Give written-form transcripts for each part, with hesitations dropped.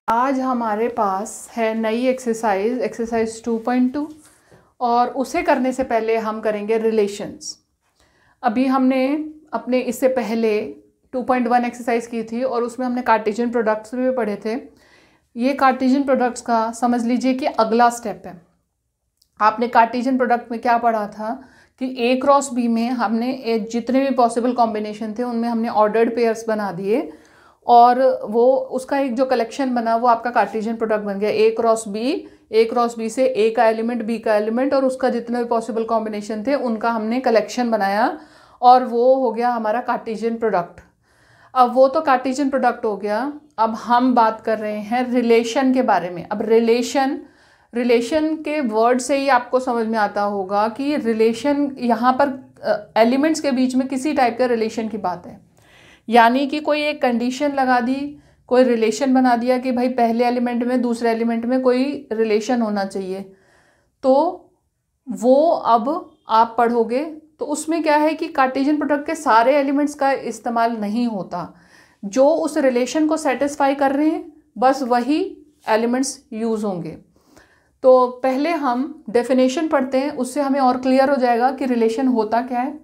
आज हमारे पास है नई एक्सरसाइज 2.2 और उसे करने से पहले हम करेंगे रिलेशंस। अभी हमने अपने इससे पहले 2.1 एक्सरसाइज की थी और उसमें हमने कार्टेशियन प्रोडक्ट्स भी पढ़े थे। ये कार्टेशियन प्रोडक्ट्स का समझ लीजिए कि अगला स्टेप है। आपने कार्टेशियन प्रोडक्ट में क्या पढ़ा था कि ए क्रॉस बी में हमने जितने भी पॉसिबल कॉम्बिनेशन थे उनमें हमने ऑर्डर्ड पेयर्स बना दिए और वो उसका एक जो कलेक्शन बना वो आपका कार्टेशियन प्रोडक्ट बन गया ए क्रॉस बी से ए का एलिमेंट बी का एलिमेंट और उसका जितने भी पॉसिबल कॉम्बिनेशन थे उनका हमने कलेक्शन बनाया और वो हो गया हमारा कार्टेशियन प्रोडक्ट। अब वो तो कार्टेशियन प्रोडक्ट हो गया। अब हम बात कर रहे हैं रिलेशन के बारे में। अब रिलेशन के वर्ड से ही आपको समझ में आता होगा कि रिलेशन यहाँ पर एलिमेंट्स के बीच में किसी टाइप के रिलेशन की बात है, यानी कि कोई एक कंडीशन लगा दी, कोई रिलेशन बना दिया कि भाई पहले एलिमेंट में दूसरे एलिमेंट में कोई रिलेशन होना चाहिए। तो वो अब आप पढ़ोगे तो उसमें क्या है कि कार्टेशियन प्रोडक्ट के सारे एलिमेंट्स का इस्तेमाल नहीं होता। जो उस रिलेशन को सेटिस्फाई कर रहे हैं बस वही एलिमेंट्स यूज़ होंगे। तो पहले हम डेफिनेशन पढ़ते हैं, उससे हमें और क्लियर हो जाएगा कि रिलेशन होता क्या है।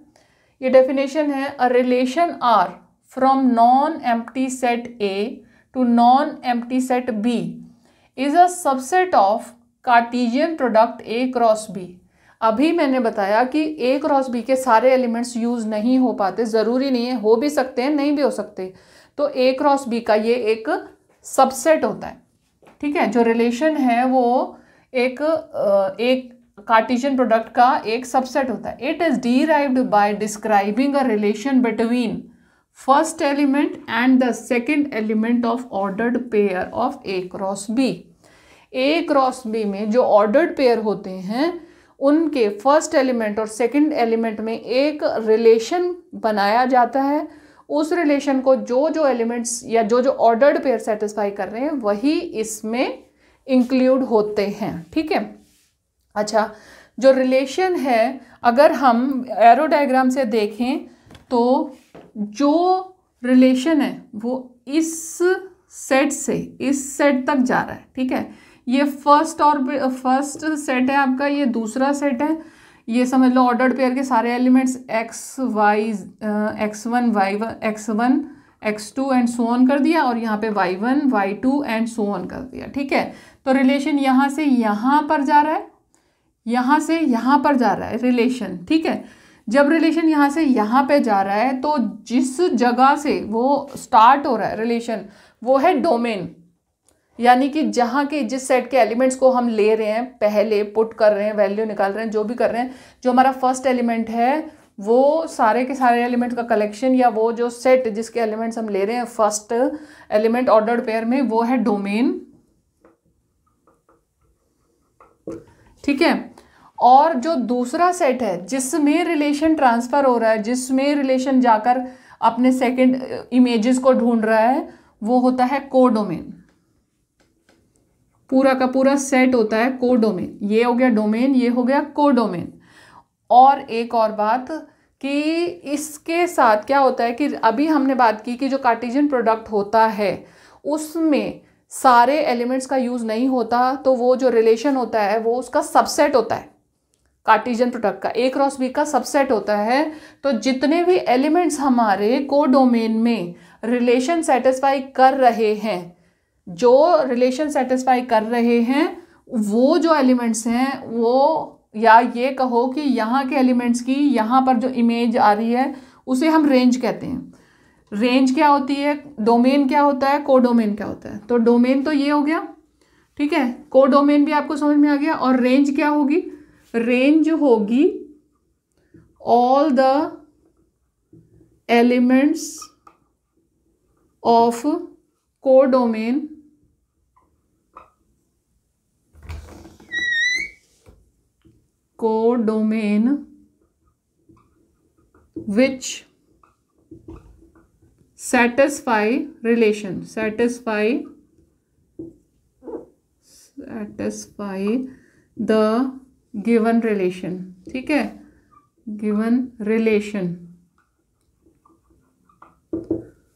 ये डेफिनेशन है, a relation R from non-empty set A to non-empty set B is a subset of Cartesian product A cross B। अभी मैंने बताया कि A क्रॉस B के सारे एलिमेंट्स यूज नहीं हो पाते, ज़रूरी नहीं है, हो भी सकते हैं नहीं भी हो सकते। तो A क्रॉस B का ये एक सबसेट होता है, ठीक है। जो रिलेशन है वो एक कार्टेशियन प्रोडक्ट का एक सबसेट होता है। It is derived by describing a relation between first element and the second element of ordered pair of A cross B. A cross B में जो ऑर्डर्ड पेयर होते हैं उनके फर्स्ट एलिमेंट और सेकेंड एलिमेंट में एक रिलेशन बनाया जाता है। उस रिलेशन को जो जो एलिमेंट्स या जो जो ऑर्डर्ड पेयर सेटिस्फाई कर रहे हैं वही इसमें इंक्लूड होते हैं, ठीक है। अच्छा, जो रिलेशन है अगर हम एरो डायग्राम से देखें तो जो रिलेशन है वो इस सेट से इस सेट तक जा रहा है, ठीक है। ये फर्स्ट सेट है आपका, ये दूसरा सेट है। ये समझ लो ऑर्डर्ड पेयर के सारे elements x1 x2 and so on कर दिया और यहाँ पे y1 y2 and so on कर दिया, ठीक है। तो रिलेशन यहाँ से यहाँ पर जा रहा है, यहाँ से यहाँ पर जा रहा है रिलेशन, ठीक है। जब रिलेशन यहाँ से यहाँ पे जा रहा है तो जिस जगह से वो स्टार्ट हो रहा है रिलेशन वो है डोमेन, यानी कि जहाँ के जिस सेट के एलिमेंट्स को हम ले रहे हैं, पहले पुट कर रहे हैं, वैल्यू निकाल रहे हैं, जो भी कर रहे हैं, जो हमारा फर्स्ट एलिमेंट है वो सारे के सारे एलिमेंट्स का कलेक्शन या वो जो सेट जिसके एलिमेंट्स हम ले रहे हैं फर्स्ट एलिमेंट ऑर्डर्ड पेयर में वो है डोमेन, ठीक है। और जो दूसरा सेट है जिसमें रिलेशन ट्रांसफर हो रहा है, जिसमें रिलेशन जाकर अपने सेकंड इमेजेस को ढूंढ रहा है वो होता है कोडोमेन। पूरा का पूरा सेट होता है कोडोमेन। ये हो गया डोमेन, ये हो गया कोडोमेन। और एक और बात कि इसके साथ क्या होता है कि अभी हमने बात की कि जो कार्टेशियन प्रोडक्ट होता है उसमें सारे एलिमेंट्स का यूज नहीं होता, तो वो जो रिलेशन होता है वो उसका सबसेट होता है। कार्टेशियन प्रोडक्ट का ए क्रॉस बी का सबसेट होता है। तो जितने भी एलिमेंट्स हमारे कोडोमेन में रिलेशन सेटिस्फाई कर रहे हैं, जो रिलेशन सेटिस्फाई कर रहे हैं वो जो एलिमेंट्स हैं वो, या ये कहो कि यहाँ के एलिमेंट्स की यहाँ पर जो इमेज आ रही है उसे हम रेंज कहते हैं। रेंज क्या होती है, डोमेन क्या होता है, कोडोमेन क्या होता है। तो डोमेन तो ये हो गया, ठीक है। कोडोमेन भी आपको समझ में आ गया। और रेंज क्या होगी, रेंज होगी all the elements of codomain which satisfy the given relation, ठीक है। गिवन रिलेशन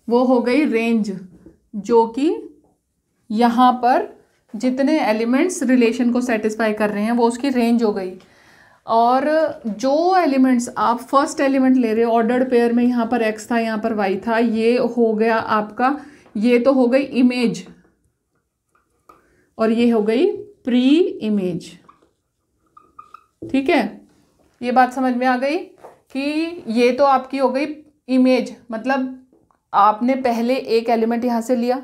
वो हो गई रेंज, जो कि यहाँ पर जितने एलिमेंट्स रिलेशन को सेटिस्फाई कर रहे हैं वो उसकी रेंज हो गई। और जो एलिमेंट्स आप फर्स्ट एलिमेंट ले रहे हो ऑर्डर्ड पेयर में, यहाँ पर x था, यहाँ पर y था, ये हो गया आपका, ये तो हो गई इमेज और ये हो गई प्री इमेज। ठीक है, ये बात समझ में आ गई कि ये तो आपकी हो गई इमेज, मतलब आपने पहले एक एलिमेंट यहाँ से लिया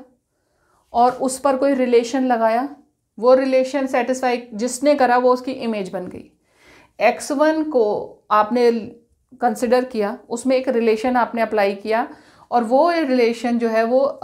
और उस पर कोई रिलेशन लगाया, वो रिलेशन सेटिस्फाई जिसने करा वो उसकी इमेज बन गई। x1 को आपने कंसिडर किया, उसमें एक रिलेशन आपने अप्लाई किया और वो रिलेशन जो है वो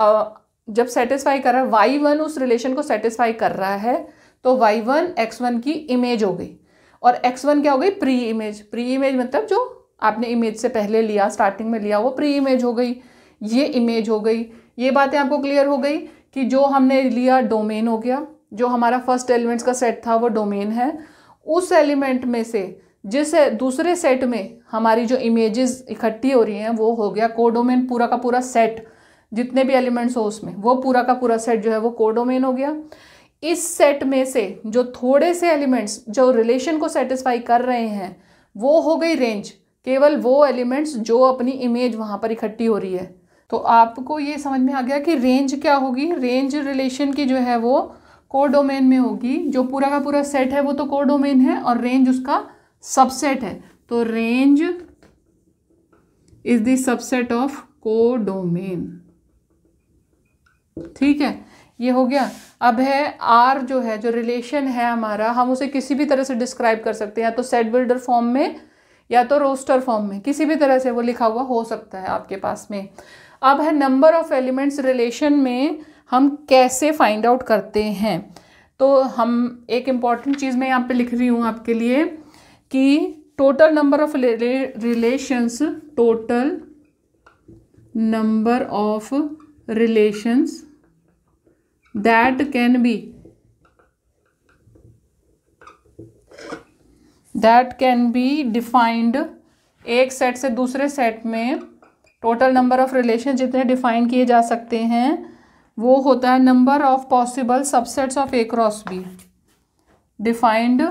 जब सेटिस्फाई कर रहा है, y1 उस रिलेशन को सेटिस्फाई कर रहा है तो y1 x1 की इमेज हो गई और x1 क्या हो गई, प्री इमेज। प्री इमेज मतलब जो आपने इमेज से पहले लिया, स्टार्टिंग में लिया, वो प्री इमेज हो गई, ये इमेज हो गई। ये बातें आपको क्लियर हो गई कि जो हमने लिया डोमेन हो गया, जो हमारा फर्स्ट एलिमेंट्स का सेट था वो डोमेन है। उस एलिमेंट में से जिस दूसरे सेट में हमारी जो इमेजेस इकट्ठी हो रही हैं वो हो गया कोडोमेन। पूरा का पूरा सेट, जितने भी एलिमेंट्स हो उसमें, वो पूरा का पूरा सेट जो है वो कोडोमेन हो गया। इस सेट में से जो थोड़े से एलिमेंट्स जो रिलेशन को सेटिस्फाई कर रहे हैं वो हो गई रेंज, केवल वो एलिमेंट्स जो अपनी इमेज वहाँ पर इकट्ठी हो रही है। तो आपको ये समझ में आ गया कि रेंज क्या होगी। रेंज रिलेशन की जो है वो कोडोमेन में होगी। जो पूरा का पूरा सेट है वो तो कोडोमेन है और रेंज उसका सबसेट है, तो range is the subset of codomain. ठीक है, ये हो गया। अब है आर, जो है जो रिलेशन है हमारा, हम उसे किसी भी तरह से डिस्क्राइब कर सकते हैं, या तो सेट बिल्डर फॉर्म में या तो रोस्टर फॉर्म में, किसी भी तरह से वो लिखा हुआ हो सकता है आपके पास में। अब है नंबर ऑफ एलिमेंट्स रिलेशन में हम कैसे फाइंड आउट करते हैं। तो हम एक इम्पॉर्टेंट चीज़ मैं यहाँ पे लिख रही हूँ आपके लिए कि total number of relations, total number of relations that can be defined, एक सेट से दूसरे सेट में टोटल नंबर ऑफ रिलेशन जितने डिफाइन किए जा सकते हैं वो होता है number of possible subsets of A cross B, defined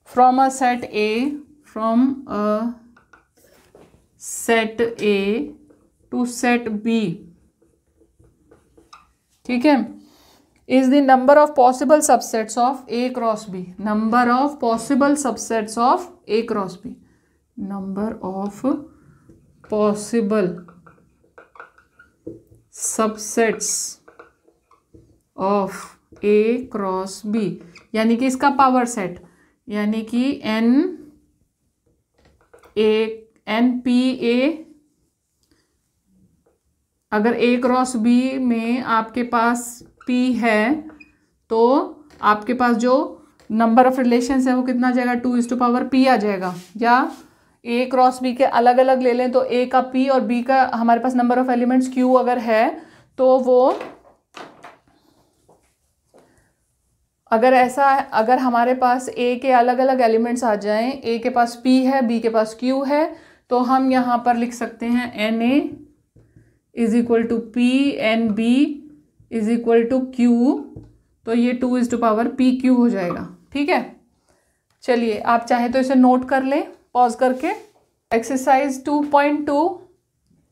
from a set A, from a set A to set B. ठीक है, is the number of possible subsets of A cross B, number of possible subsets of A cross B, number of possible subsets of A cross B, यानी कि इसका power set, यानी कि N P A. अगर ए cross B में आपके पास P है तो आपके पास जो नंबर ऑफ रिलेशंस है वो कितना आ जाएगा, 2:P आ जाएगा। या ए क्रॉस बी के अलग अलग ले लें तो ए का P और B का हमारे पास नंबर ऑफ एलिमेंट्स Q अगर है तो वो, अगर हमारे पास ए के अलग अलग एलिमेंट्स आ जाएं, ए के पास P है, B के पास Q है, तो हम यहाँ पर लिख सकते हैं NA is equal to P, NB is equal to Q, तो ये 2:PQ हो जाएगा। ठीक है, चलिए आप चाहे तो इसे नोट कर लें पॉज करके। एक्सरसाइज 2.2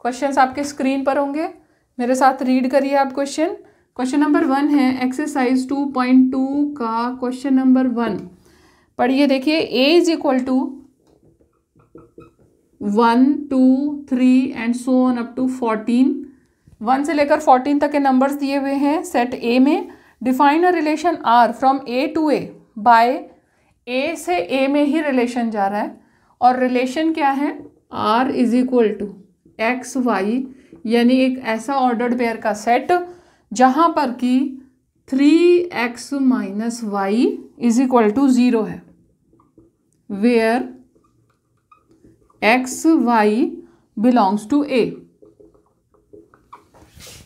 क्वेश्चंस आपके स्क्रीन पर होंगे, मेरे साथ रीड करिए आप क्वेश्चन। क्वेश्चन नंबर 1 है एक्सरसाइज 2.2 का क्वेश्चन नंबर 1, पढ़िए। देखिए A is equal to 1, 2, 3 and so on up to 14, 1 से लेकर 14 तक के नंबर्स दिए हुए हैं सेट ए में। Define a relation R from A to A, by A से ए में ही रिलेशन जा रहा है और रिलेशन क्या है, R is equal to x y, यानी एक ऐसा ऑर्डर्ड पेयर का सेट जहां पर कि 3x minus y is equal to 0 है, where x y belongs to A.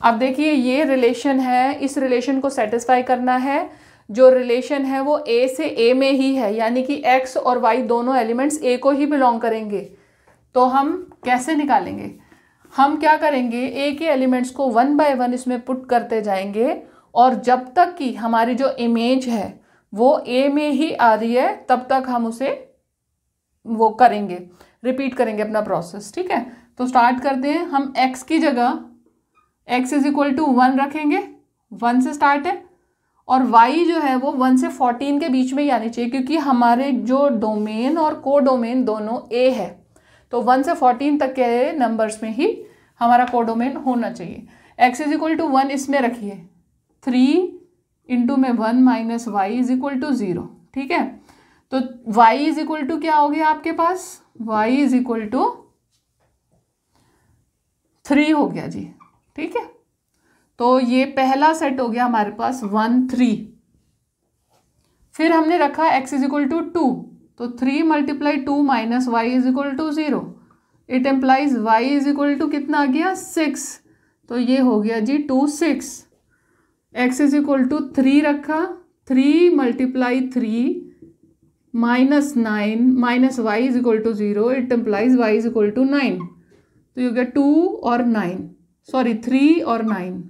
अब देखिए ये रिलेशन है, इस रिलेशन को सेटिस्फाई करना है। जो रिलेशन है वो ए से ए में ही है, यानी कि एक्स और वाई दोनों एलिमेंट्स ए को ही बिलोंग करेंगे। तो हम कैसे निकालेंगे, हम क्या करेंगे, ए के एलिमेंट्स को 1 बाय 1 इसमें पुट करते जाएंगे और जब तक कि हमारी जो इमेज है वो ए में ही आ रही है तब तक हम उसे वो करेंगे, रिपीट करेंगे अपना प्रोसेस। ठीक है, तो स्टार्ट करते हैं। हम x की जगह x इज इक्वल टू 1 रखेंगे, 1 से स्टार्ट है, और y जो है वो 1 से 14 के बीच में ही आनी चाहिए क्योंकि हमारे जो डोमेन और को डोमेन दोनों a है, तो 1 से 14 तक के नंबर्स में ही हमारा को डोमेन होना चाहिए। x इज इक्वल टू 1 इसमें रखिए, 3 इंटू में 1 minus y is equal to 0। ठीक है, तो y इज इक्वल टू क्या हो गया आपके पास, y इज इक्वल टू 3 हो गया जी। ठीक है, तो ये पहला सेट हो गया हमारे पास 1 3। फिर हमने रखा x इज इक्वल टू 2, तो 3 multiply 2 minus y is equal to 0। It implies y is equal to कितना आ गया 6, तो ये हो गया जी 2 6। x इज इक्वल टू 3 रखा, 3 multiply 3 minus 9 minus y is equal to 0। It implies y is equal to 9, तो ये हो गया 2 और 9, सॉरी 3 और 9,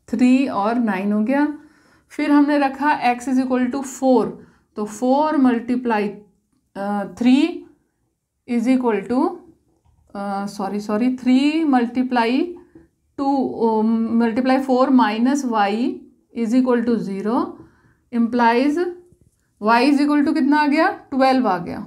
3 और 9 हो गया। फिर हमने रखा x इज इक्वल टू 4, तो 4 multiply 3 is equal to sorry 3 multiply 4 minus y is equal to 0 implies y is equal to कितना आ गया 12 आ गया,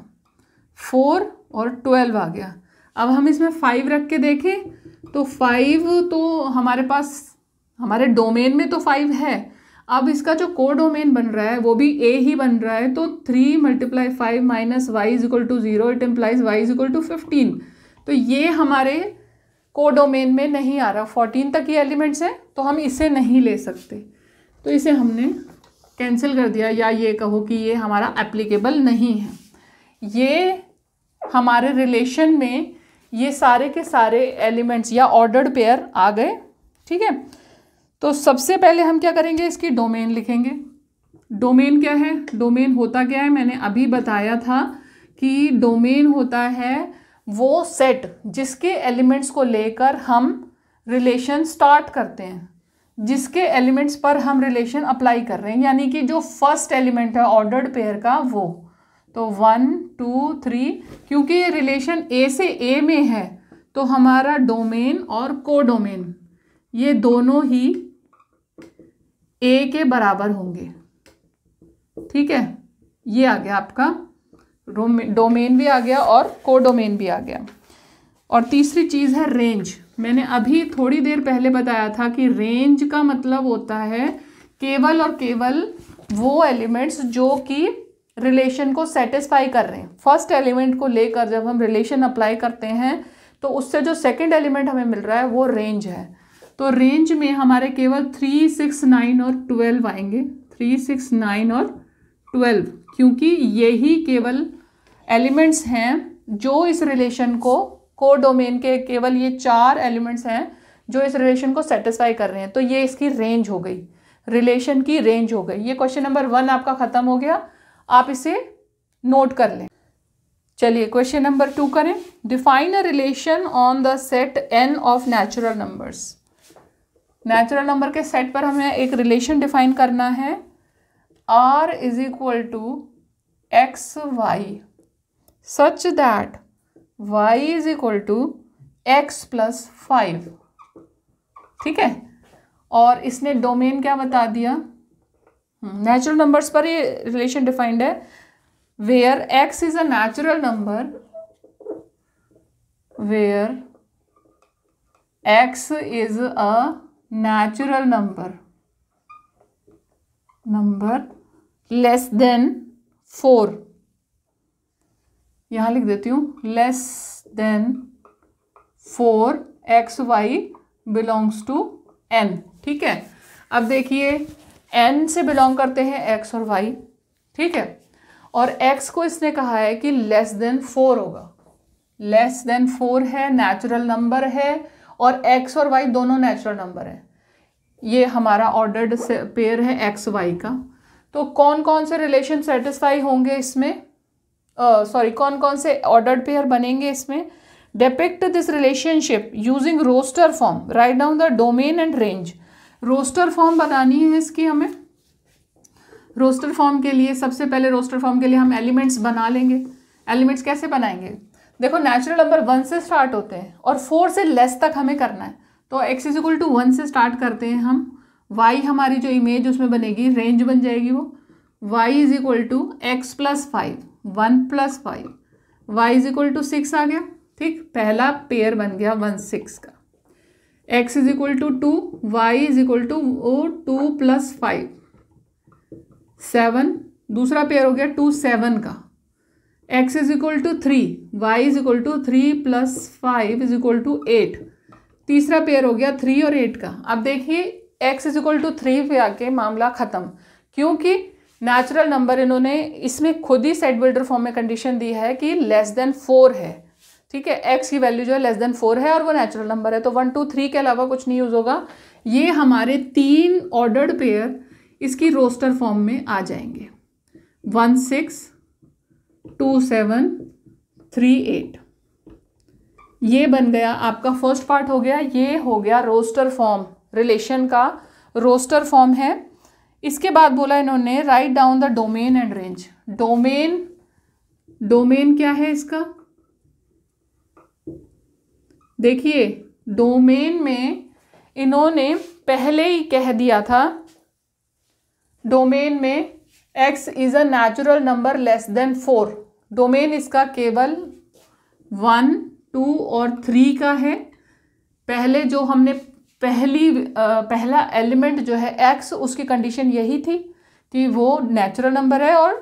4 और 12 आ गया। अब हम इसमें 5 रख के देखें तो 5 तो हमारे पास हमारे डोमेन में तो 5 है, अब इसका जो को डोमेन बन रहा है वो भी a ही बन रहा है, तो 3 multiply 5 minus y is equal to 0। It implies y is equal to 15। तो ये हमारे को डोमेन में नहीं आ रहा, 14 तक ये एलिमेंट्स हैं तो हम इसे नहीं ले सकते, तो इसे हमने कैंसिल कर दिया, या ये कहो कि ये हमारा एप्लीकेबल नहीं है। ये हमारे रिलेशन में ये सारे के सारे एलिमेंट्स या ऑर्डर्ड पेयर आ गए। ठीक है, तो सबसे पहले हम क्या करेंगे, इसकी डोमेन लिखेंगे। डोमेन क्या है, डोमेन होता क्या है, मैंने अभी बताया था कि डोमेन होता है वो सेट जिसके एलिमेंट्स को लेकर हम रिलेशन स्टार्ट करते हैं, जिसके एलिमेंट्स पर हम रिलेशन अप्लाई कर रहे हैं, यानी कि जो फर्स्ट एलिमेंट है ऑर्डर्ड पेयर का वो। तो 1 2 3, क्योंकि ये रिलेशन ए से ए में है तो हमारा डोमेन और को डोमेन ये दोनों ही ए के बराबर होंगे। ठीक है, ये आ गया आपका डोमेन भी आ गया और को डोमेन भी आ गया। और तीसरी चीज़ है रेंज। मैंने अभी थोड़ी देर पहले बताया था कि रेंज का मतलब होता है केवल और केवल वो एलिमेंट्स जो कि रिलेशन को सेटिस्फाई कर रहे हैं। फर्स्ट एलिमेंट को लेकर जब हम रिलेशन अप्लाई करते हैं तो उससे जो सेकंड एलिमेंट हमें मिल रहा है वो रेंज है। तो रेंज में हमारे केवल 3 6 9 और 12 आएंगे, 3 6 9 और 12, क्योंकि यही केवल एलिमेंट्स हैं जो इस रिलेशन को डोमेन के केवल ये 4 एलिमेंट्स हैं जो इस रिलेशन को सेटिस्फाई कर रहे हैं। तो ये इसकी रेंज हो गई, रिलेशन की रेंज हो गई। ये क्वेश्चन नंबर 1 आपका खत्म हो गया, आप इसे नोट कर लें। चलिए क्वेश्चन नंबर 2 करें। Define a relation on the set n of natural numbers. Natural number के सेट पर हमें एक रिलेशन डिफाइन करना है, r is equal to x y such that y is equal to x plus 5। ठीक है, और इसने डोमेन क्या बता दिया, नेचुरल नंबर्स पर ये रिलेशन डिफाइंड है, where x is a natural number, where x is a natural number less than 4। यहां लिख देती हूं, less than 4 x y belongs to n। ठीक है, अब देखिए n से बिलोंग करते हैं x और y। ठीक है, और x को इसने कहा है कि लेस देन 4 होगा, लेस देन 4 है, नेचुरल नंबर है, और x और y दोनों नेचुरल नंबर है। ये हमारा ऑर्डर्ड पेयर है x y का। तो कौन कौन से रिलेशन सेटिस्फाई होंगे इसमें, कौन कौन से ऑर्डर्ड पेयर बनेंगे इसमें, depict this relationship using roster form, write down the domain and range. Roster form बतानी है इसकी हमें। रोस्टर फॉर्म के लिए सबसे पहले रोस्टर फॉर्म के लिए हम एलिमेंट्स बना लेंगे। एलिमेंट्स कैसे बनाएंगे? देखो नेचुरल नंबर 1 से स्टार्ट होते हैं और 4 से लेस तक हमें करना है, तो x इज इक्वल टू 1 से स्टार्ट करते हैं हम। y हमारी जो इमेज उसमें बनेगी, रेंज बन जाएगी वो y is equal to x plus 5, 1 plus 5, y is equal to 6 आ गया। ठीक, पहला पेयर बन गया 1 6 का। x is equal to 2, y is equal to 2 plus 5 7, दूसरा पेयर हो गया 2 7 का। x is equal to 3, y is equal to 3 plus 5 is equal to 8, तीसरा पेयर हो गया 3 और 8 का। अब देखिए x इज इक्वल टू 3 पे आके मामला ख़त्म, क्योंकि नेचुरल नंबर इन्होंने इसमें खुद ही सेट बिल्डर फॉर्म में कंडीशन दी है कि लेस देन 4 है। ठीक है, x की वैल्यू जो है लेस देन 4 है और वो नेचुरल नंबर है, तो 1 2 3 के अलावा कुछ नहीं यूज़ होगा। ये हमारे 3 ऑर्डर्ड पेयर इसकी रोस्टर फॉर्म में आ जाएंगे, 1 6 2 7 3 8। ये बन गया आपका फर्स्ट पार्ट हो गया। ये हो गया रोस्टर फॉर्म, रिलेशन का रोस्टर फॉर्म है। इसके बाद बोला इन्होंने right down the domain and range. Domain क्या है इसका? देखिए डोमेन में इन्होंने पहले ही कह दिया था, डोमेन में x is a natural number less than 4। Domain इसका केवल 1 2 और 3 का है। पहले जो हमने पहला एलिमेंट जो है x, उसकी कंडीशन यही थी कि वो नेचुरल नंबर है और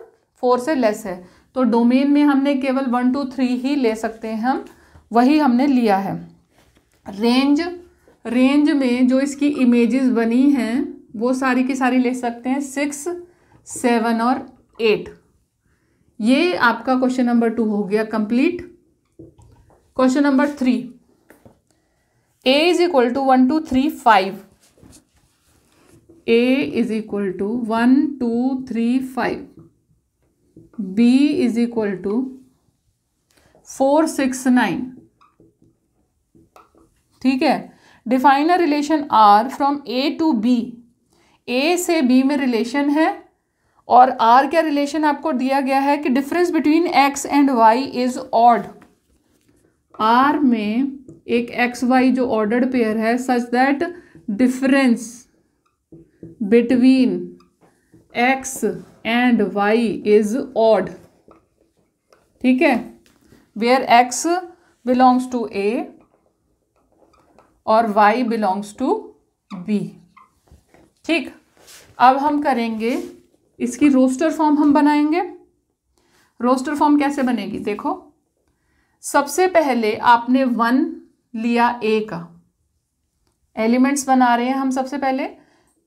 4 से लेस है, तो डोमेन में हमने केवल 1 2 3 ही ले सकते हैं हम, वही हमने लिया है। रेंज में जो इसकी इमेजेस बनी हैं वो सारी की सारी ले सकते हैं, 6 7 और 8। ये आपका क्वेश्चन नंबर 2 हो गया complete. Question number 3, a is equal to 1 2 3 5, a is equal to 1 2 3 5, b is equal to 4 6 9। ठीक है, define a relation r from a to b। a से b में रिलेशन है और r क्या रिलेशन आपको दिया गया है कि difference between x and y is odd. r में एक एक्स वाई जो ऑर्डर्ड पेयर है such that difference between x and y is odd. ठीक है, where x belongs to a और y बिलोंग्स टू b। ठीक, अब हम करेंगे इसकी रोस्टर फॉर्म हम बनाएंगे। रोस्टर फॉर्म कैसे बनेगी? देखो सबसे पहले आपने 1 लिया a का, एलिमेंट्स बना रहे हैं हम सबसे पहले,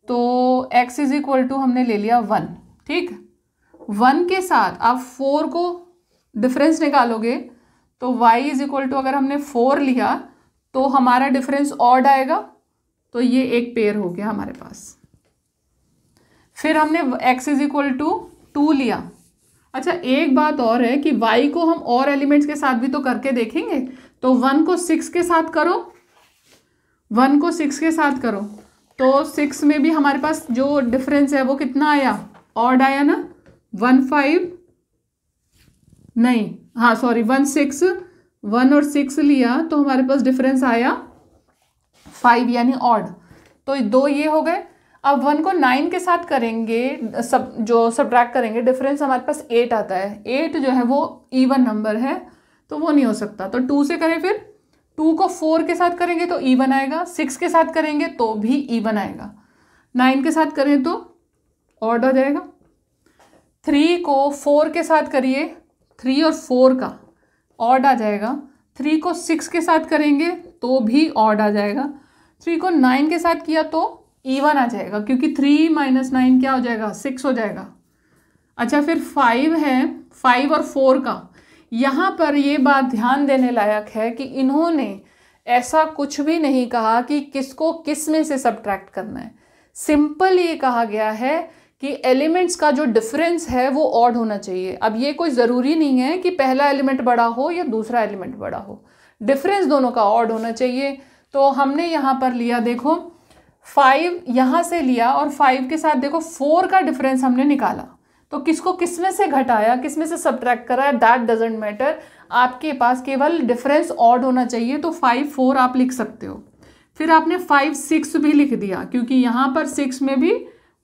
तो x इज इक्वल टू हमने ले लिया 1। ठीक, 1 के साथ आप 4 को डिफरेंस निकालोगे तो y इज इक्वल टू, अगर हमने 4 लिया तो हमारा डिफरेंस ऑड आएगा, तो ये एक पेयर हो गया हमारे पास। फिर हमने x इज इक्वल टू 2 लिया। अच्छा एक बात और है कि y को हम और एलिमेंट्स के साथ भी तो करके देखेंगे, तो 1 को 6 के साथ करो, 1 को 6 के साथ करो, तो 6 में भी हमारे पास जो डिफरेंस है वो कितना आया? ऑड आया ना, 1 5 नहीं, हाँ सॉरी 1 6, 1 और 6 लिया तो हमारे पास डिफरेंस आया 5 यानी ऑड, तो 2 ये हो गए। अब 1 को 9 के साथ करेंगे, जो सब्ट्रैक्ट करेंगे डिफरेंस हमारे पास 8 आता है। 8 जो है वो इवन नंबर है तो वो नहीं हो सकता, तो 2 से करें, फिर 2 को 4 के साथ करेंगे तो इवन आएगा, 6 के साथ करेंगे तो भी इवन आएगा, 9 के साथ करें तो ऑड हो जाएगा। 3 को 4 के साथ करिए, 3 और 4 का ऑड आ जाएगा। 3 को 6 के साथ करेंगे तो भी ऑड आ जाएगा। 3 को 9 के साथ किया तो इवन आ जाएगा, क्योंकि 3 - 9 क्या हो जाएगा? 6 हो जाएगा। अच्छा फिर 5 है, 5 और 4 का, यहाँ पर ये बात ध्यान देने लायक है कि इन्होंने ऐसा कुछ भी नहीं कहा कि किसको किस में से सब्ट्रैक्ट करना है। सिंपल ये कहा गया है कि एलिमेंट्स का जो डिफरेंस है वो ऑड होना चाहिए। अब ये कोई ज़रूरी नहीं है कि पहला एलिमेंट बड़ा हो या दूसरा एलिमेंट बड़ा हो, डिफरेंस दोनों का ऑड होना चाहिए। तो हमने यहाँ पर लिया, देखो 5 यहाँ से लिया और 5 के साथ देखो 4 का डिफरेंस हमने निकाला, तो किसको किस में से घटाया, किस में से सब्ट्रैक्ट करा, दैट डजेंट मैटर, आपके पास केवल डिफरेंस ऑड होना चाहिए। तो 5 4 आप लिख सकते हो। फिर आपने 5 6 भी लिख दिया, क्योंकि यहाँ पर 6 में भी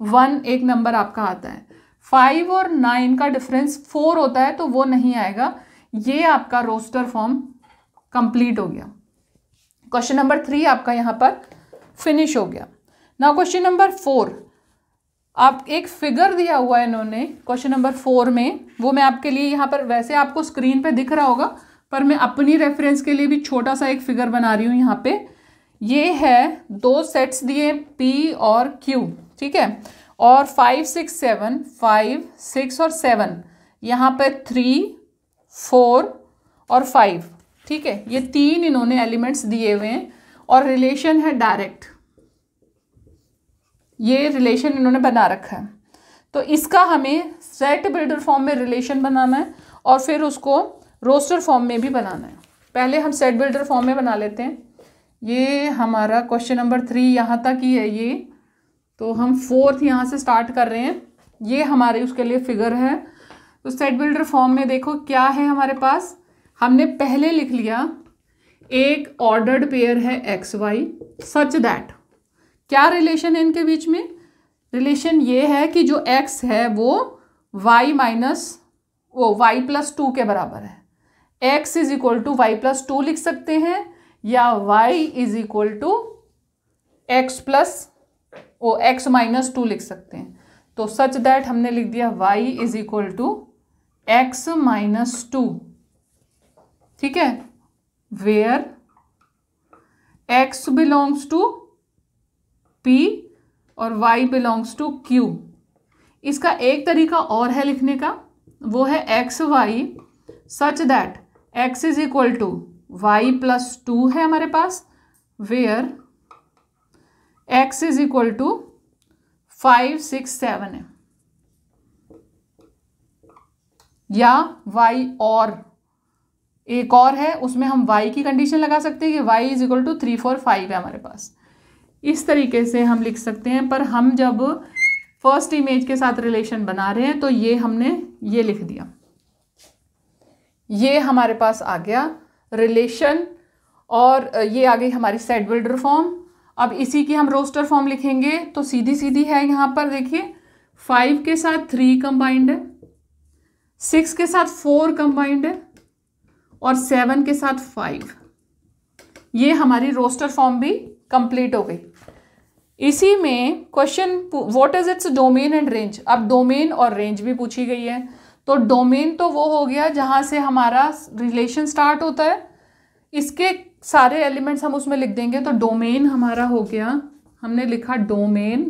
1 एक नंबर आपका आता है। 5 और 9 का डिफरेंस 4 होता है, तो वो नहीं आएगा। ये आपका रोस्टर फॉर्म कंप्लीट हो गया। क्वेश्चन नंबर 3 आपका यहाँ पर फिनिश हो गया। नाउ क्वेश्चन नंबर 4, आप एक फिगर दिया हुआ है इन्होंने क्वेश्चन नंबर 4 में, वो मैं आपके लिए यहाँ पर, वैसे आपको स्क्रीन पे दिख रहा होगा, पर मैं अपनी रेफरेंस के लिए भी छोटा सा एक फिगर बना रही हूँ यहाँ पे। ये है 2 सेट्स दिए P और Q, ठीक है, और 5 6 7, 5 6 और 7, यहाँ पे 3 4 और 5, ठीक है, ये 3 इन्होंने एलिमेंट्स दिए हुए हैं और रिलेशन है डायरेक्ट, ये रिलेशन इन्होंने बना रखा है। तो इसका हमें सेट बिल्डर फॉर्म में रिलेशन बनाना है और फिर उसको रोस्टर फॉर्म में भी बनाना है। पहले हम सेट बिल्डर फॉर्म में बना लेते हैं। ये हमारा क्वेश्चन नंबर 3 यहाँ तक ही है ये, तो हम 4th यहाँ से स्टार्ट कर रहे हैं। ये हमारे उसके लिए फिगर है। तो सेट बिल्डर फॉर्म में देखो क्या है हमारे पास, हमने पहले लिख लिया एक ऑर्डर्ड पेयर है एक्स वाई सच दैट, क्या रिलेशन है इनके बीच में, रिलेशन ये है कि जो x है वो y माइनस वो y प्लस 2 के बराबर है। x is equal to y plus 2 लिख सकते हैं या y is equal to x plus वो x माइनस 2 लिख सकते हैं। तो सच दैट हमने लिख दिया y is equal to x minus 2, ठीक है, where x belongs to P और y बिलोंग्स टू Q। इसका एक तरीका और है लिखने का, वो है x y such that x is equal to y plus 2 है हमारे पास, where x is equal to 5 6 7 है, या y और एक और है उसमें हम y की कंडीशन लगा सकते हैं कि y इज इक्वल टू 3 4 5 है हमारे पास। इस तरीके से हम लिख सकते हैं, पर हम जब फर्स्ट इमेज के साथ रिलेशन बना रहे हैं तो ये हमने ये लिख दिया, ये हमारे पास आ गया रिलेशन और ये आ गई हमारी सेट बिल्डर फॉर्म। अब इसी की हम रोस्टर फॉर्म लिखेंगे तो सीधी सीधी है, यहाँ पर देखिए 5 के साथ 3 कंबाइंड है, 6 के साथ 4 कंबाइंड है और 7 के साथ 5। ये हमारी रोस्टर फॉर्म भी कंप्लीट हो गई। इसी में question what is its domain and range, अब डोमेन और रेंज भी पूछी गई है। तो डोमेन तो वो हो गया जहाँ से हमारा रिलेशन स्टार्ट होता है, इसके सारे एलिमेंट्स हम उसमें लिख देंगे। तो डोमेन हमारा हो गया, हमने लिखा domain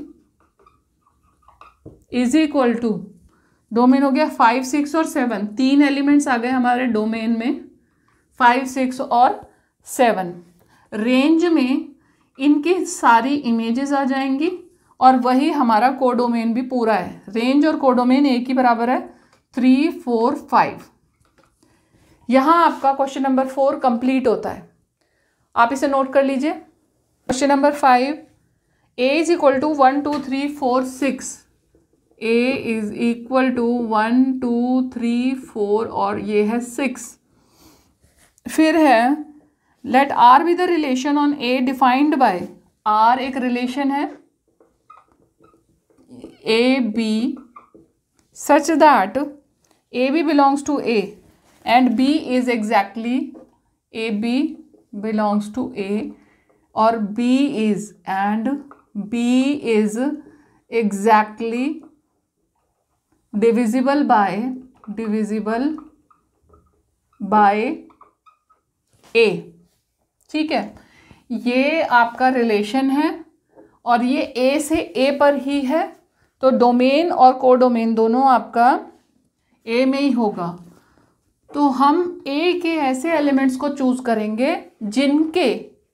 is equal to, domain हो गया 5 6 और 7, 3 एलिमेंट्स आ गए हमारे डोमेन में 5 6 और 7। रेंज में इनकी सारी इमेजेस आ जाएंगी और वही हमारा कोडोमेन भी पूरा है। रेंज और कोडोमेन एक ही बराबर है 3 4 5। यहाँ आपका क्वेश्चन नंबर 4 कंप्लीट होता है, आप इसे नोट कर लीजिए। Question number 5, a is equal to 1 2 3 4 6, a is equal to 1 2 3 4 और ये है 6। फिर है let R be the relation on A defined by, R एक रिलेशन है a b such that a b belongs to A and b is exactly a b belongs to A और b is and b is exactly divisible by a, ठीक है। ये आपका relation है और ये ए से ए पर ही है, तो डोमेन और कोडोमेन दोनों आपका ए में ही होगा। तो हम ए के ऐसे एलिमेंट्स को चूज करेंगे जिनके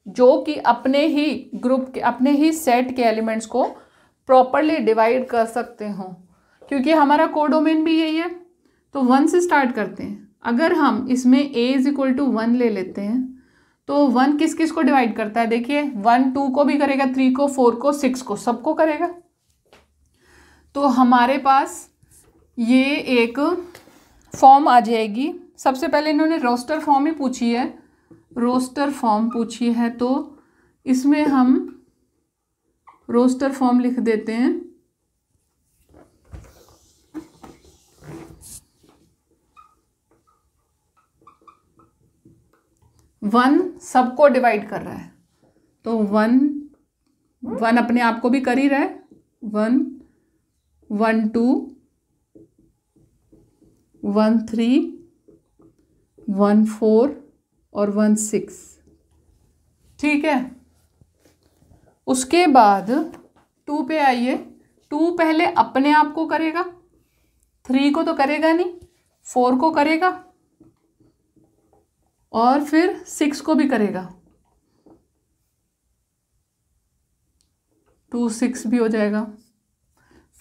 जो कि अपने ही ग्रुप के अपने ही सेट के एलिमेंट्स को प्रॉपरली डिवाइड कर सकते हो, क्योंकि हमारा कोडोमेन भी यही है। तो 1 से स्टार्ट करते हैं। अगर हम इसमें a इज इक्वल टू 1 ले लेते हैं तो 1 किस किस को डिवाइड करता है, देखिए 1 2 को भी करेगा, 3 को, 4 को, 6 को, सबको करेगा। तो हमारे पास ये एक फॉर्म आ जाएगी। सबसे पहले इन्होंने रोस्टर फॉर्म ही पूछी है, रोस्टर फॉर्म पूछी है, तो इसमें हम रोस्टर फॉर्म लिख देते हैं। वन सबको डिवाइड कर रहा है, तो 1 अपने आप को भी कर ही रहा है। 1 1 2 1 3 1 4 और 1 6, ठीक है। उसके बाद 2 पे आइए। 2 पहले अपने आप को करेगा, 3 को तो करेगा नहीं, 4 को करेगा और फिर 6 को भी करेगा। 2 6 भी हो जाएगा।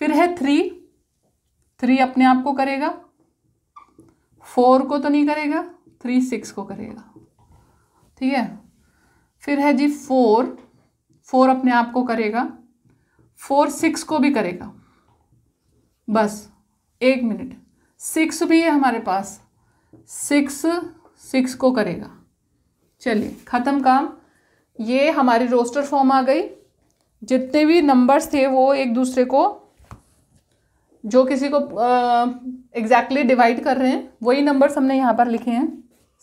फिर है 3 अपने आप को करेगा, 4 को तो नहीं करेगा, 3 6 को करेगा, ठीक है। फिर है जी 4 अपने आप को करेगा, 4 6 को भी करेगा। बस 1 मिनट, 6 भी है हमारे पास, 6 को करेगा। चलिए ख़त्म काम। ये हमारी रोस्टर फॉर्म आ गई। जितने भी नंबर्स थे वो एक दूसरे को, जो किसी को एग्जैक्टली डिवाइड कर रहे हैं, वही नंबर्स हमने यहाँ पर लिखे हैं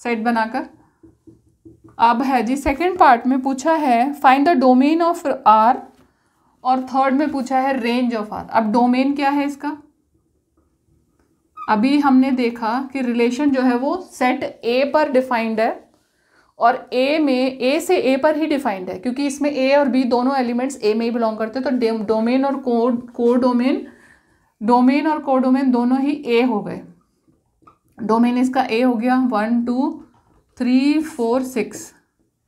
सेट बनाकर। अब है जी सेकंड पार्ट में पूछा है find the domain of R, और थर्ड में पूछा है रेंज ऑफ आर। अब डोमेन क्या है इसका, अभी हमने देखा कि रिलेशन जो है वो सेट ए पर डिफाइंड है, और ए में ए से ए पर ही डिफाइंड है, क्योंकि इसमें ए और बी दोनों एलिमेंट्स ए में ही बिलोंग करते हैं। तो डोमेन और कोडोमेन, डोमेन और कोडोमेन दोनों ही ए हो गए। डोमेन इसका ए हो गया, 1 2 3 4 6,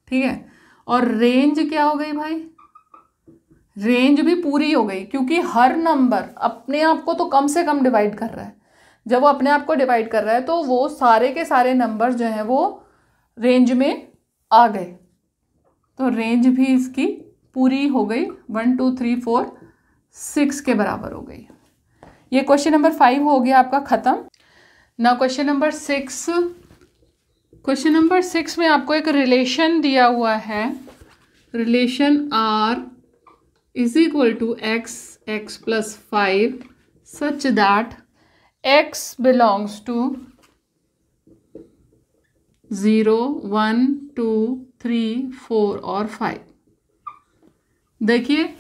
ठीक है। और रेंज क्या हो गई भाई, रेंज भी पूरी हो गई, क्योंकि हर नंबर अपने आप को तो कम से कम डिवाइड कर रहा है। जब वो अपने आप को डिवाइड कर रहा है तो वो सारे के सारे नंबर्स जो हैं वो रेंज में आ गए, तो रेंज भी इसकी पूरी हो गई, 1 2 3 4 6 के बराबर हो गई। ये क्वेश्चन नंबर 5 हो गया आपका ख़त्म। ना क्वेश्चन नंबर 6, क्वेश्चन नंबर 6 में आपको एक रिलेशन दिया हुआ है, relation R is equal to x plus 5 such that x belongs to 0 1 2 3 4 और 5। देखिए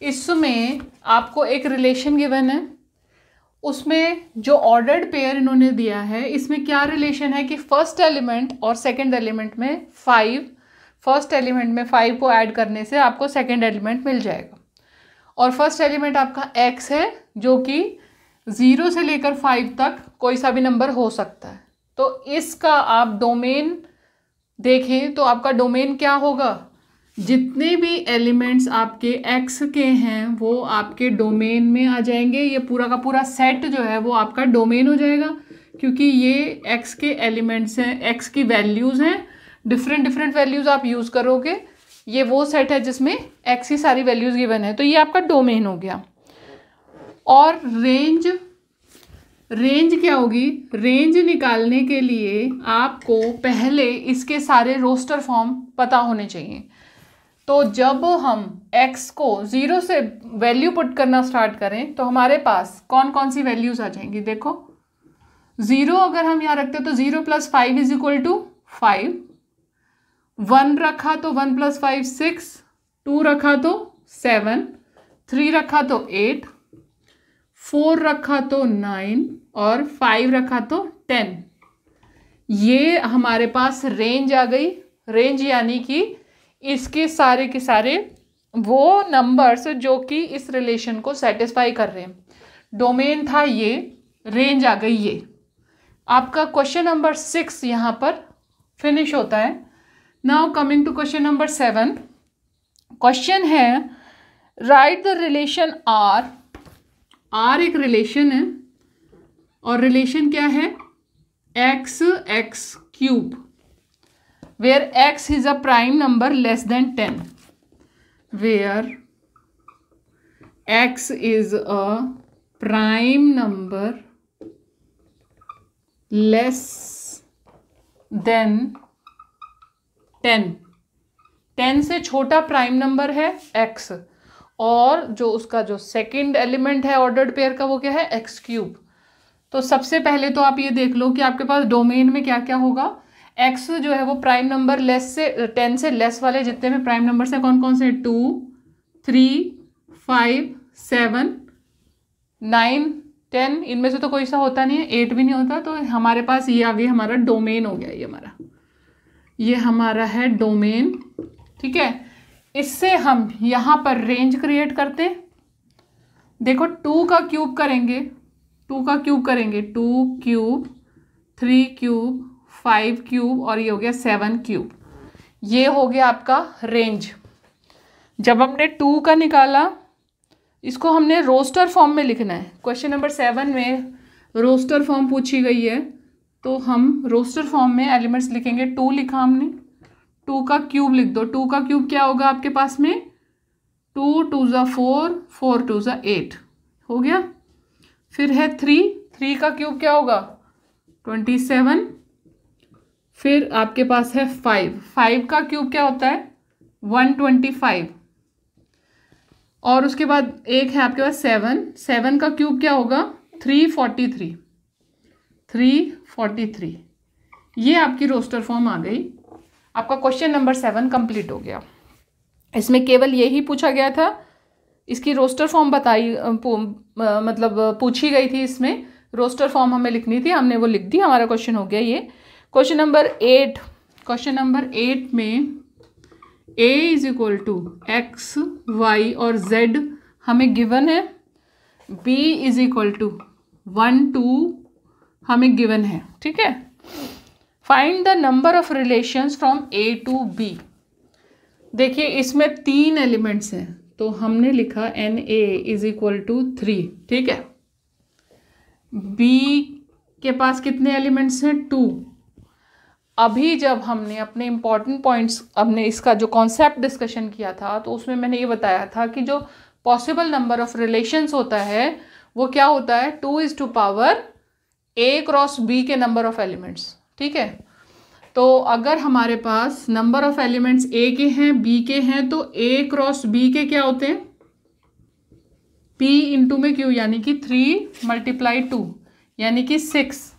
इसमें आपको एक रिलेशन गिवन है, उसमें जो ऑर्डर्ड पेयर इन्होंने दिया है, इसमें क्या रिलेशन है कि फर्स्ट एलिमेंट और सेकंड एलिमेंट में 5, फर्स्ट एलिमेंट में 5 को ऐड करने से आपको सेकंड एलिमेंट मिल जाएगा। और फर्स्ट एलिमेंट आपका x है, जो कि 0 से लेकर 5 तक कोई सा भी नंबर हो सकता है। तो इसका आप डोमेन देखें तो आपका डोमेन क्या होगा, जितने भी एलिमेंट्स आपके x के हैं वो आपके डोमेन में आ जाएंगे। ये पूरा का पूरा सेट जो है वो आपका डोमेन हो जाएगा, क्योंकि ये x के एलिमेंट्स हैं, x की वैल्यूज़ हैं, डिफरेंट डिफरेंट वैल्यूज़ आप यूज़ करोगे। ये वो सेट है जिसमें x की सारी वैल्यूज़ गिवन है, तो ये आपका डोमेन हो गया। और रेंज क्या होगी, रेंज निकालने के लिए आपको पहले इसके सारे रोस्टर फॉर्म पता होने चाहिए। तो जब हम x को 0 से वैल्यू पुट करना स्टार्ट करें तो हमारे पास कौन कौन सी वैल्यूज़ आ जाएंगी। देखो 0 अगर हम यहाँ रखते हैं तो 0 + 5 इज इक्वल टू 5, 1 रखा तो 1 + 5 6, 2 रखा तो 7, 3 रखा तो 8, 4 रखा तो 9 और 5 रखा तो 10। ये हमारे पास रेंज आ गई। रेंज यानी कि इसके सारे के सारे वो नंबर्स जो कि इस रिलेशन को सेटिस्फाई कर रहे हैं। डोमेन था ये, रेंज आ गई ये। आपका क्वेश्चन नंबर 6 यहाँ पर फिनिश होता है। Now coming to question number 7। Question है write the relation R. R एक रिलेशन है और रिलेशन क्या है, x x cube, where x is a prime number less than 10, where x is a prime number less than 10। 10 से छोटा prime number है x, और जो उसका जो सेकंड एलिमेंट है ऑर्डर्ड पेयर का वो क्या है, x क्यूब। तो सबसे पहले तो आप ये देख लो कि आपके पास डोमेन में क्या क्या होगा। x जो है वो प्राइम नंबर लेस से 10 से लेस वाले जितने भी प्राइम नंबर्स हैं कौन कौन से, 2, 3, 5, 7, 9, 10, इनमें से तो कोई सा होता नहीं है, 8 भी नहीं होता। तो हमारे पास ये आ गई, हमारा डोमेन हो गया, ये हमारा है डोमेन। ठीक है, इससे हम यहाँ पर रेंज क्रिएट करते हैं। देखो 2 का क्यूब करेंगे, 2 का क्यूब करेंगे, 2 क्यूब, 3 क्यूब, 5 क्यूब और ये हो गया 7 क्यूब। ये हो गया आपका रेंज। जब हमने 2 का निकाला, इसको हमने रोस्टर फॉर्म में लिखना है। क्वेश्चन नंबर 7 में रोस्टर फॉर्म पूछी गई है, तो हम रोस्टर फॉर्म में एलिमेंट्स लिखेंगे। 2 लिखा हमने, 2 का क्यूब लिख दो। 2 का क्यूब क्या होगा आपके पास में, 2 2 ज़ा 4, 4 2 ज़ा 8 हो गया। फिर है 3 का क्यूब क्या होगा, 27। फिर आपके पास है 5 का क्यूब क्या होता है, 125। और उसके बाद एक है आपके पास 7 का क्यूब क्या होगा, 343। ये आपकी रोस्टर फॉर्म आ गई। आपका क्वेश्चन नंबर 7 कंप्लीट हो गया। इसमें केवल यही पूछा गया था, इसकी रोस्टर फॉर्म मतलब पूछी गई थी। इसमें रोस्टर फॉर्म हमें लिखनी थी, हमने वो लिख दी, हमारा क्वेश्चन हो गया ये। क्वेश्चन नंबर 8 में a is equal to x, y और z हमें गिवन है, b इज इक्वल टू 1 2 हमें गिवन है। ठीक है, find the number of relations from a to b। देखिए इसमें 3 एलिमेंट्स हैं, तो हमने लिखा na इज इक्वल टू 3। ठीक है, b के पास कितने एलिमेंट्स हैं, 2। अभी जब हमने अपने इम्पॉर्टेंट पॉइंट्स, हमने इसका जो कॉन्सेप्ट डिस्कशन किया था, तो उसमें मैंने ये बताया था कि जो पॉसिबल नंबर ऑफ रिलेशंस होता है वो क्या होता है, 2:power a क्रॉस b के नंबर ऑफ एलिमेंट्स। ठीक है, तो अगर हमारे पास नंबर ऑफ एलिमेंट्स a के हैं, b के हैं, तो a क्रॉस b के क्या होते हैं, p इंटू में q, यानी कि 3 × 2 यानी कि 6।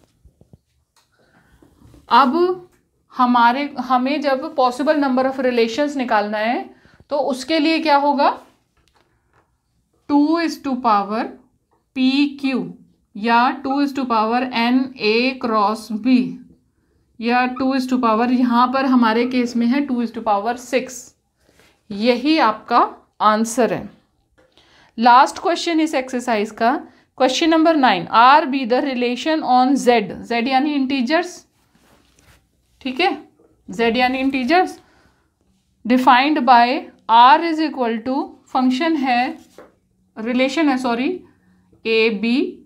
अब हमें जब पॉसिबल नंबर ऑफ रिलेशंस निकालना है तो उसके लिए क्या होगा, 2:power pq या 2:power na क्रॉस b या 2:power, यहाँ पर हमारे केस में है 2:power 6। यही आपका आंसर है। लास्ट क्वेश्चन इस एक्सरसाइज का, question number 9, R be the relation on z यानी इंटीजर्स। ठीक है, z यानी integers defined by r is equal to, function है, रिलेशन है sorry, a b,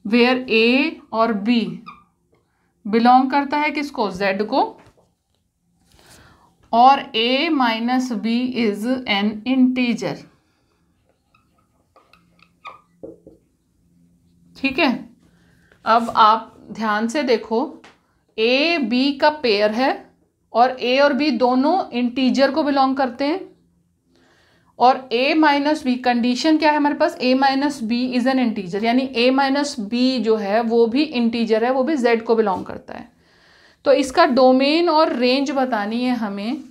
where a और b बिलोंग करता है किसको, z को, और a minus b is an integer. ठीक है, अब आप ध्यान से देखो, ए बी का पेयर है और ए और बी दोनों इंटीजर को बिलोंग करते हैं, और a माइनस बी, कंडीशन क्या है हमारे पास, a minus b is an integer, यानी a माइनस बी जो है वो भी इंटीजर है, वो भी z को बिलोंग करता है। तो इसका डोमेन और रेंज बतानी है हमें,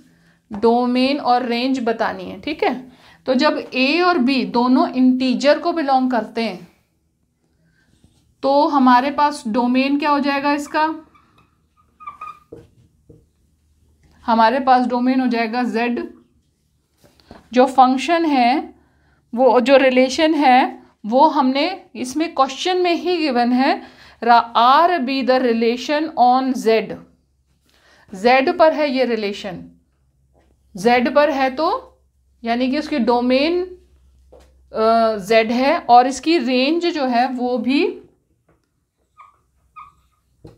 डोमेन और रेंज बतानी है। ठीक है, तो जब a और b दोनों इंटीजर को बिलोंग करते हैं तो हमारे पास डोमेन क्या हो जाएगा इसका, हमारे पास डोमेन हो जाएगा z। जो फंक्शन है, वो जो रिलेशन है, वो हमने इसमें क्वेश्चन में ही गिवन है, are be the relation on z। z पर है ये रिलेशन, z पर है तो यानी कि उसकी डोमेन z है और इसकी रेंज जो है वो भी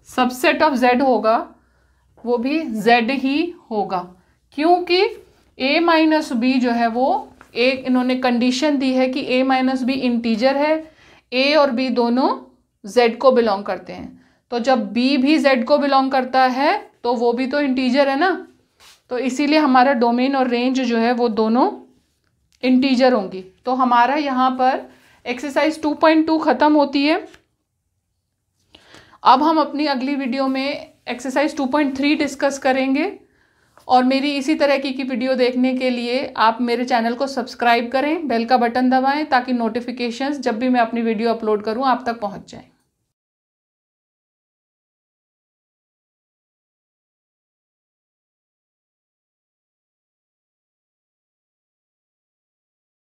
सबसेट ऑफ z होगा, वो भी z ही होगा, क्योंकि a माइनस बी जो है वो एक इन्होंने कंडीशन दी है कि a माइनस बी इंटीजर है, a और b दोनों z को बिलोंग करते हैं। तो जब b भी z को बिलोंग करता है तो वो भी तो इंटीजर है ना, तो इसीलिए हमारा डोमेन और रेंज जो है वो दोनों इंटीजर होंगी। तो हमारा यहाँ पर एक्सरसाइज 2.2 ख़त्म होती है। अब हम अपनी अगली वीडियो में एक्सरसाइज 2.3 डिस्कस करेंगे, और मेरी इसी तरह की वीडियो देखने के लिए आप मेरे चैनल को सब्सक्राइब करें, बेल का बटन दबाएं ताकि नोटिफिकेशंस जब भी मैं अपनी वीडियो अपलोड करूं आप तक पहुंच जाएं।